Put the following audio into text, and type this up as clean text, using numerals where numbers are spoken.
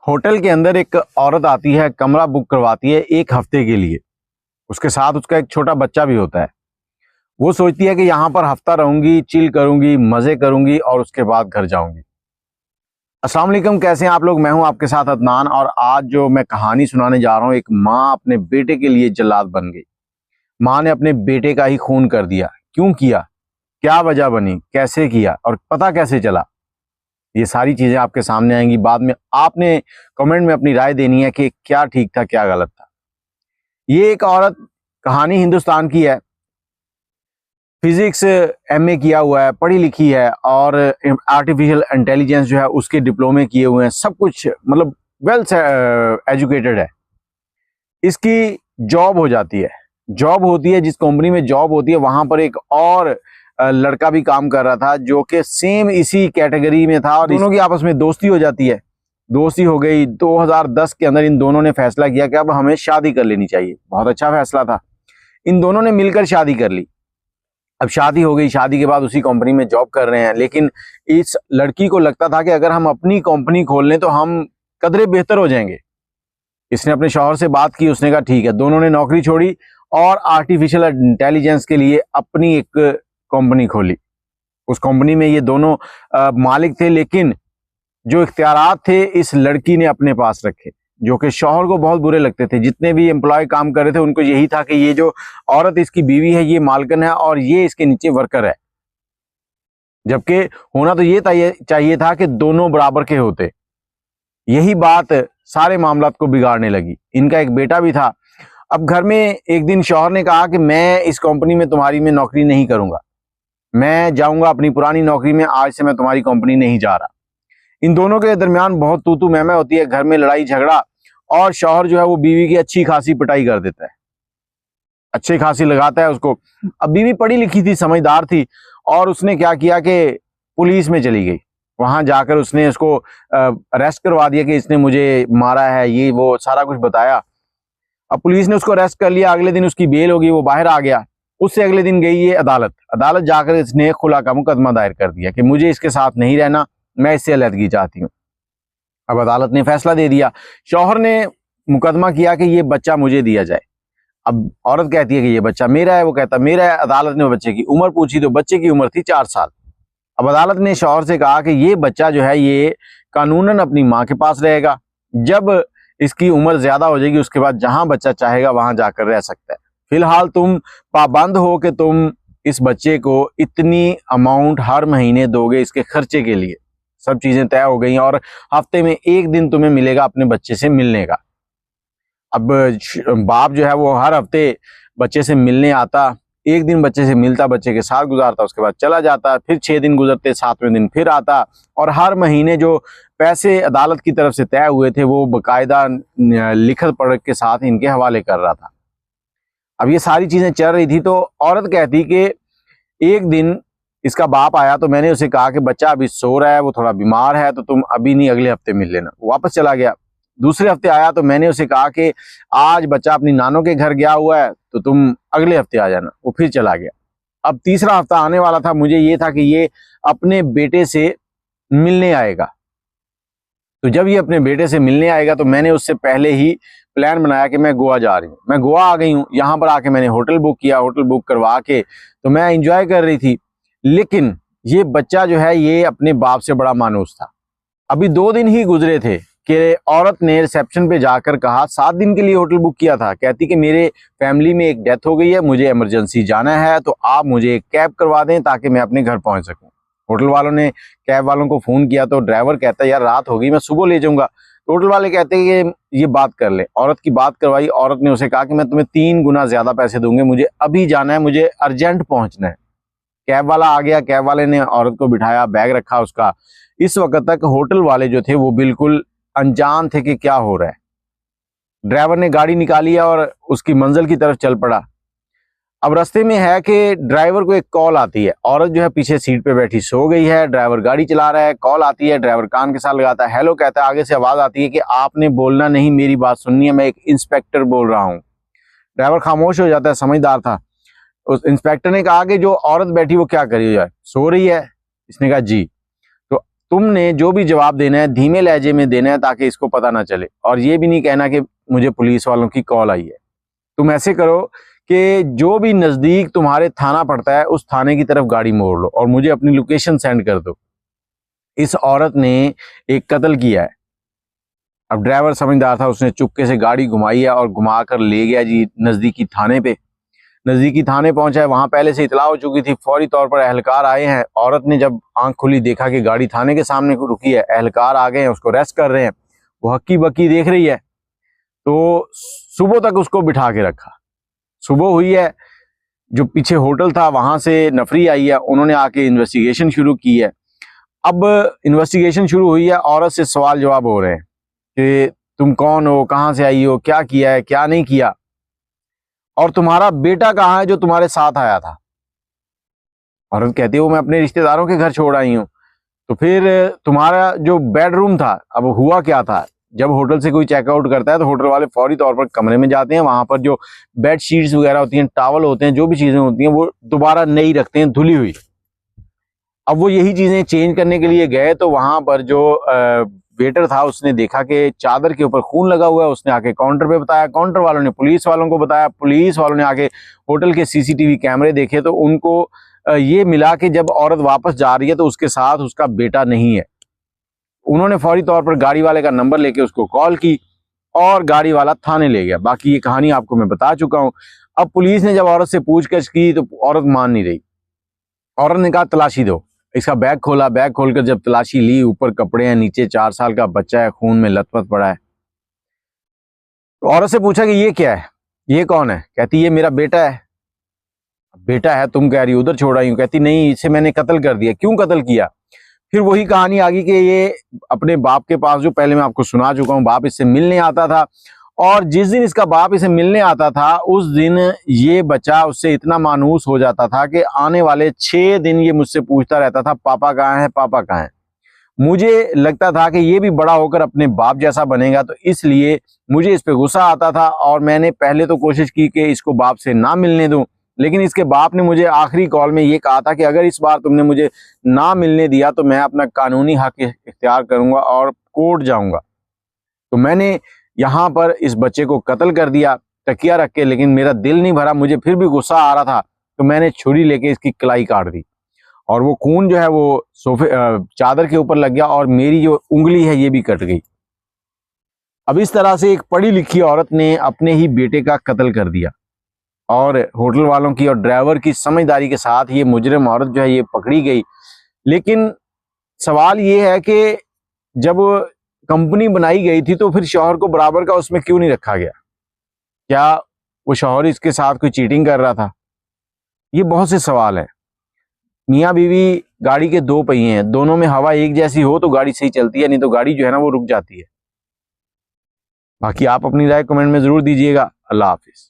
Hotel के अंदर एक औरत आती है, कमरा बुक करवाती है 1 हफ्ते के लिए। उसके साथ उसका एक छोटा बच्चा भी होता है। वो सोचती है कि यहाँ पर हफ्ता रहूंगी, चिल करूंगी, मजे करूंगी और उसके बाद घर जाऊंगी। अस्सलाम वालेकुम, कैसे हैं आप लोग। मैं हूं आपके साथ अदनान और आज जो मैं कहानी सुनाने जा रहा हूं, एक माँ अपने बेटे के लिए जल्लाद बन गई। माँ ने अपने बेटे का ही खून कर दिया। क्यों किया, क्या वजह बनी, कैसे किया और पता कैसे चला, ये सारी चीजें आपके सामने आएंगी। बाद में आपने कमेंट में अपनी राय देनी है कि क्या ठीक था, क्या गलत था। ये एक औरत, कहानी हिंदुस्तान की है, फिजिक्स एमए किया हुआ है, पढ़ी लिखी है और आर्टिफिशियल इंटेलिजेंस जो है उसके डिप्लोमे किए हुए हैं, सब कुछ मतलब वेल एजुकेटेड है। इसकी जॉब हो जाती है, जॉब होती है, जिस कंपनी में जॉब होती है वहां पर एक और लड़का भी काम कर रहा था जो कि सेम इसी कैटेगरी में था और दोनों की आपस में दोस्ती हो जाती है। दोस्ती हो गई। 2010 के अंदर इन दोनों ने फैसला किया कि अब हमें शादी कर लेनी चाहिए। बहुत अच्छा फैसला था। इन दोनों ने मिलकर शादी कर ली। अब शादी हो गई, शादी के बाद उसी कंपनी में जॉब कर रहे हैं। लेकिन इस लड़की को लगता था कि अगर हम अपनी कंपनी खोल लें तो हम कदरे बेहतर हो जाएंगे। इसने अपने शौहर से बात की, उसने कहा ठीक है। दोनों ने नौकरी छोड़ी और आर्टिफिशियल इंटेलिजेंस के लिए अपनी एक कंपनी खोली। उस कंपनी में ये दोनों मालिक थे, लेकिन जो इख्तियारात थे इस लड़की ने अपने पास रखे, जो कि शौहर को बहुत बुरे लगते थे। जितने भी एम्प्लॉय काम कर रहे थे उनको यही था कि ये जो औरत इसकी बीवी है ये मालकिन है और ये इसके नीचे वर्कर है। जबकि होना तो ये चाहिए था कि दोनों बराबर के होते। यही बात सारे मामलात को बिगाड़ने लगी। इनका एक बेटा भी था। अब घर में एक दिन शौहर ने कहा कि मैं इस कंपनी में तुम्हारी में नौकरी नहीं करूंगा, मैं जाऊंगा अपनी पुरानी नौकरी में, आज से मैं तुम्हारी कंपनी नहीं जा रहा। इन दोनों के दरमियान बहुत तू मैं होती है, घर में लड़ाई झगड़ा और शौहर जो है वो बीवी की अच्छी खासी पिटाई कर देता है, अच्छी खासी लगाता है उसको। अब बीवी पढ़ी लिखी थी, समझदार थी और उसने क्या किया कि पुलिस में चली गई। वहां जाकर उसने उसको अरेस्ट करवा दिया कि इसने मुझे मारा है, ये वो सारा कुछ बताया। अब पुलिस ने उसको अरेस्ट कर लिया। अगले दिन उसकी बेल होगी, वो बाहर आ गया। उससे अगले दिन गई ये अदालत जाकर इसने खुला का मुकदमा दायर कर दिया कि मुझे इसके साथ नहीं रहना, मैं इससे अलहदगी चाहती हूँ। अब अदालत ने फैसला दे दिया। शौहर ने मुकदमा किया कि ये बच्चा मुझे दिया जाए। अब औरत कहती है कि ये बच्चा मेरा है, वो कहता मेरा है। अदालत ने बच्चे की उम्र पूछी तो बच्चे की उम्र थी 4 साल। अब अदालत ने शौहर से कहा कि ये बच्चा जो है ये कानूनन अपनी माँ के पास रहेगा। जब इसकी उम्र ज्यादा हो जाएगी उसके बाद जहां बच्चा चाहेगा वहां जाकर रह सकता है। फिलहाल तुम पाबंद हो कि तुम इस बच्चे को इतनी अमाउंट हर महीने दोगे इसके खर्चे के लिए। सब चीजें तय हो गई और हफ्ते में 1 दिन तुम्हें मिलेगा अपने बच्चे से मिलने का। अब बाप जो है वो हर हफ्ते बच्चे से मिलने आता, 1 दिन बच्चे से मिलता, बच्चे के साथ गुजारता, उसके बाद चला जाता। फिर 6 दिन गुजरते, 7वें दिन फिर आता और हर महीने जो पैसे अदालत की तरफ से तय हुए थे वो बाकायदा लिखत पढ़त के साथ इनके हवाले कर रहा था। अब ये सारी चीजें चल रही थी तो औरत कहती कि एक दिन इसका बाप आया तो मैंने उसे कहा कि बच्चा अभी सो रहा है, वो थोड़ा बीमार है, तो तुम अभी नहीं अगले हफ्ते मिल लेना। वापस चला गया। दूसरे हफ्ते आया तो मैंने उसे कहा कि आज बच्चा अपनी नानों के घर गया हुआ है तो तुम अगले हफ्ते आ जाना। वो फिर चला गया। अब तीसरा हफ्ता आने वाला था। मुझे ये था कि ये अपने बेटे से मिलने आएगा। तो जब ये अपने बेटे से मिलने आएगा तो मैंने उससे पहले ही प्लान बनाया कि मैं गोवा जा रही हूँ। मैं गोवा आ गई हूँ। यहाँ पर आके मैंने होटल बुक किया। होटल बुक करवा के तो मैं एंजॉय कर रही थी। लेकिन ये बच्चा जो है ये अपने बाप से बड़ा मानूस था। अभी 2 दिन ही गुजरे थे कि औरत ने रिसेप्शन पे जाकर कहा, 7 दिन के लिए होटल बुक किया था। कहती कि मेरे फैमिली में एक डेथ हो गई है, मुझे इमरजेंसी जाना है, तो आप मुझे एक कैब करवा दें ताकि मैं अपने घर पहुंच सकूं। होटल वालों ने कैब वालों को फोन किया तो ड्राइवर कहता यार रात हो गई, मैं सुबह ले जाऊंगा। तो होटल वाले कहते हैं कि ये बात कर ले। औरत की बात करवाई। औरत ने उसे कहा कि मैं तुम्हें 3 गुना ज्यादा पैसे दूंगे, मुझे अभी जाना है, मुझे अर्जेंट पहुंचना है। कैब वाला आ गया। कैब वाले ने औरत को बिठाया, बैग रखा उसका। इस वक्त तक होटल वाले जो थे वो बिल्कुल अनजान थे कि क्या हो रहा है। ड्राइवर ने गाड़ी निकाली और उसकी मंजिल की तरफ चल पड़ा। अब रास्ते में है कि ड्राइवर को एक कॉल आती है। औरत जो है पीछे सीट पे बैठी सो गई है, ड्राइवर गाड़ी चला रहा है। कॉल आती है, ड्राइवर कान के साथ लगाता है, हेलो कहता है। आगे से आवाज आती है कि आपने बोलना नहीं, मेरी बात सुननी है, मैं एक इंस्पेक्टर बोल रहा हूँ। ड्राइवर खामोश हो जाता है, समझदार था। उस इंस्पेक्टर ने कहा कि जो औरत बैठी वो क्या करी है, सो रही है। इसने कहा जी। तो तुमने जो भी जवाब देना है धीमे लहजे में देना है ताकि इसको पता ना चले, और ये भी नहीं कहना कि मुझे पुलिस वालों की कॉल आई है। तुम ऐसे करो कि जो भी नजदीक तुम्हारे थाना पड़ता है उस थाने की तरफ गाड़ी मोड़ लो और मुझे अपनी लोकेशन सेंड कर दो। इस औरत ने एक कत्ल किया है। अब ड्राइवर समझदार था, उसने चुपके से गाड़ी घुमाई है और घुमा कर ले गया जी नजदीकी थाने पे। नजदीकी थाने पहुंचा है, वहां पहले से इतला हो चुकी थी, फौरी तौर पर एहलकार आए हैं। औरत ने जब आंख खुली देखा कि गाड़ी थाने के सामने रुकी है, एहलकार आ गए हैं, उसको अरेस्ट कर रहे हैं। वो हक्की बक्की देख रही है, तो सुबह तक उसको बिठा के रखा। सुबह हुई है, जो पीछे होटल था वहां से नफरी आई है, उन्होंने आके इन्वेस्टिगेशन शुरू की है। अब इन्वेस्टिगेशन शुरू हुई है, औरत से सवाल जवाब हो रहे हैं कि तुम कौन हो, कहाँ से आई हो, क्या किया है, क्या नहीं किया, और तुम्हारा बेटा कहाँ है जो तुम्हारे साथ आया था। औरत कहती है वो मैं अपने रिश्तेदारों के घर छोड़ आई हूँ। तो फिर तुम्हारा जो बेडरूम था, अब हुआ क्या था, जब होटल से कोई चेकआउट करता है तो होटल वाले फौरी तौर पर कमरे में जाते हैं, वहां पर जो बेड शीट्स वगैरह होती हैं, टावल होते हैं, जो भी चीजें होती हैं वो दोबारा नई रखते हैं, धुली हुई। अब वो यही चीजें चेंज करने के लिए गए तो वहां पर जो वेटर था उसने देखा कि चादर के ऊपर खून लगा हुआ है। उसने आके काउंटर पे बताया, काउंटर वालों ने पुलिस वालों को बताया, पुलिस वालों ने आके होटल के सीसीटीवी कैमरे देखे तो उनको ये मिला कि जब औरत वापस जा रही है तो उसके साथ उसका बेटा नहीं है। उन्होंने फौरी तौर पर गाड़ी वाले का नंबर लेके उसको कॉल की और गाड़ी वाला थाने ले गया। बाकी ये कहानी आपको मैं बता चुका हूँ। अब पुलिस ने जब औरत से पूछताछ की तो औरत मान नहीं रही। औरत ने कहा तलाशी दो। इसका बैग खोला, बैग खोलकर जब तलाशी ली, ऊपर कपड़े हैं, नीचे 4 साल का बच्चा है, खून में लथपथ पड़ा है। तो औरत से पूछा कि ये क्या है, ये कौन है? कहती ये मेरा बेटा है। बेटा है तुम कह रही उधर छोड़ आई हूँ। कहती नहीं, इसे मैंने कत्ल कर दिया। क्यों कत्ल किया? फिर वही कहानी आ गई कि ये अपने बाप के पास, जो पहले मैं आपको सुना चुका हूँ, बाप इससे मिलने आता था और जिस दिन इसका बाप इसे मिलने आता था उस दिन ये बच्चा उससे इतना मानूस हो जाता था कि आने वाले 6 दिन ये मुझसे पूछता रहता था पापा कहाँ है, पापा कहाँ है। मुझे लगता था कि ये भी बड़ा होकर अपने बाप जैसा बनेगा, तो इसलिए मुझे इस पे गुस्सा आता था और मैंने पहले तो कोशिश की कि इसको बाप से ना मिलने दूं, लेकिन इसके बाप ने मुझे आखिरी कॉल में ये कहा था कि अगर इस बार तुमने मुझे ना मिलने दिया तो मैं अपना कानूनी हक इख्तियार करूंगा और कोर्ट जाऊंगा। तो मैंने यहाँ पर इस बच्चे को कत्ल कर दिया तकिया रख के, लेकिन मेरा दिल नहीं भरा, मुझे फिर भी गुस्सा आ रहा था, तो मैंने छुरी लेके इसकी कलाई काट दी और वो खून जो है वो सोफे चादर के ऊपर लग गया और मेरी जो उंगली है ये भी कट गई। अब इस तरह से एक पढ़ी लिखी औरत ने अपने ही बेटे का कत्ल कर दिया और होटल वालों की और ड्राइवर की समझदारी के साथ ये मुजरिम औरत जो है ये पकड़ी गई। लेकिन सवाल ये है कि जब कंपनी बनाई गई थी तो फिर शौहर को बराबर का उसमें क्यों नहीं रखा गया? क्या वो शौहर इसके साथ कोई चीटिंग कर रहा था? ये बहुत से सवाल है। मियाँ बीवी गाड़ी के 2 पहिए हैं, दोनों में हवा एक जैसी हो तो गाड़ी सही चलती है, नहीं तो गाड़ी जो है ना वो रुक जाती है। बाकी आप अपनी राय कमेंट में जरूर दीजिएगा। अल्लाह हाफिज।